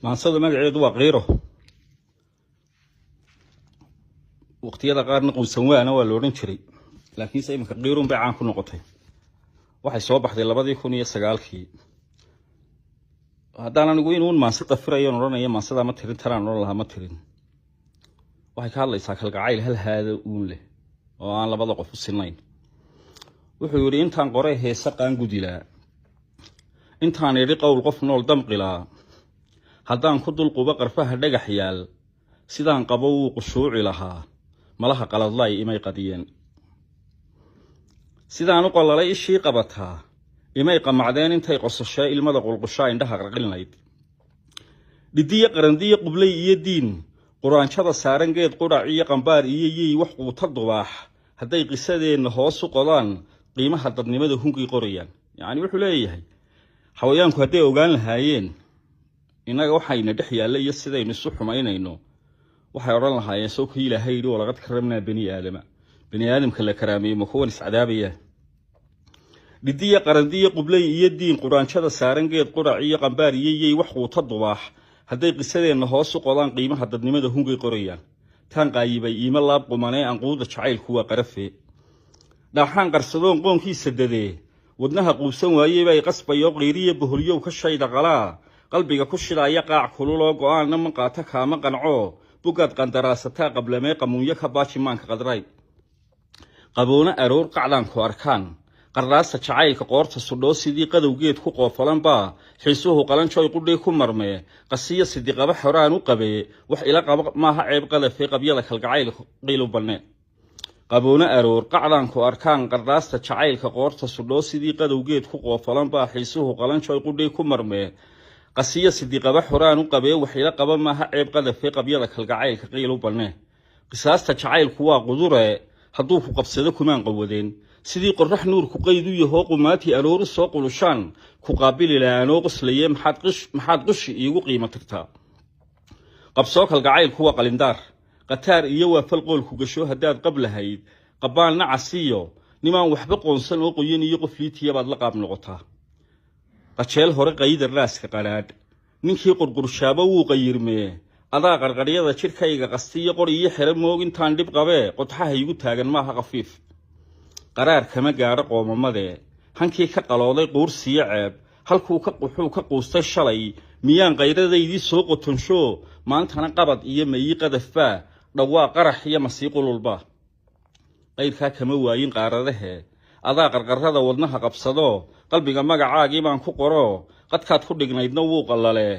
maansada magaceedu waa qiiro waqtiyada qaarna quusan waana waa la oran jiray laakiin se iminka qiirun bay caan ku noqotay waxay soo baxday 2009kii haddaan anigu inuun maansi qafirayo oranaya maansada ma tirin taraan oran lahaa ma tirin waxay ka hadlaysaa kalgacayl hal haada uun leh oo aan labada qof u sinayn wuxuu yiri intaan qoray heesa qaan gudilaa intaan iri qowl qof nool damqilaa haddaan ku dulquba qarfaha dhagax yaal sidaan qabo uu qushuuci lahaa malaha qaladlay imay qadiyeen sidaan u qolalay ishii qabataa imay qamacdeen intay qosashay ilmada qulqushaa indhaha qarqilnayd dhidiye qarandiye qublay iyo diin quraanjada saaran geed qurac iyo qambaar iyo yey wax quuta dubaax hadday qisadeenna hoos u qodaan qiimaha dadnimada hungii qorayaan yacni wuxuu leeyahay xawayaanku hadday ogaan lahaayeen inaga waxayna dhex yaalla iyo sidaynu isu xumaynayno waxay oran lahaayeen soo ka ilaahay yidhi walaqad karamnaa bani aadamka la karaameeyo ma kuwan iscadaabaya dhidiye qarandiye qublay iyo diin quraanjada saaran geed qurac iyo qambaar iyo yey wax quuta dubaax hadday qisadeenna hoos u qodaan qiimaha dadnimada hungay qorayaan taan qaayibay iima laab qumanee anquuda jacaylku waa qarafe dhaaxaan qarsadoon qoonkiisa dadee wadnaha quusan waayey bay qasbayo qiiriyo boholyow ka shayda qalaa qalbiga ku shidaaya qaac kululoo go'aanna ma qaata kaama qanco bugaad qandaraasataa qablamee qamuunyo ka baajimaanka qadray qaboona aroor qacdaanku arkaan qarraasta jacaylka qoorta sudhoo sidii qadowgeed ku qoofalanbaa xiisuhu qalanjooy qudhii ku marmee qasiyo sidiqaba xoraan u qabee wax ila qaba maaha ceeb qadafee qabyada kalgacayl qiilu bannee qaboona aroor qacdaanku arkaan qarraasta jacaylka qoorta sudhoo sidii qadowgeed ku qoofalanbaa xiisuhu qalanjooy qudhii ku marmee qasiyo sidiqaba xoraan u qabee wax ila qaba maaha ceeb qadafee qabyada kalgacaylka qiilu bannee qisaasta jacaylku waa qudure hadduu ku qabsado kumaan qawadeen sidii qorrax nuurku qayd u yahoo qumaatii arooru soo qulushaan ku qaabili la'aanoo qoslaye maxaad qushi iigu qiimo tirtaa qabsoo kalgacaylku waa qalindaar qataar iyo waa fal qoolku gasho haddaad qab lahayd qabbaan nacasiyo nimaan waxba qoonsan oo qoyan iyo qof liitiyabaad la qaab noqotaa qajeel hore qaydar raaska qadhaadh ninkii qurqurshaaba wuu qayirmee adaa qarqaryada jidhkayga qastiyo qor iyo xero moog intaan dhib qabee qodxaha igu taagan maaha khafiif qaraar kama gaadho qoomamadee hankii ka qalooday quursiyo ceeb wuxuu ka quustay shalay miyaan qayradaydii soo qotonsho maantana qabad iyo mayi qadafbaa dhawaa qarax iyo masii qululba qayrkaa kama waayin qaaradahee adaa qarqarrada wadnaha qabsadoo qalbiga magacaagii baan ku qoro qadkaad ku dhignaydna wuu qallalee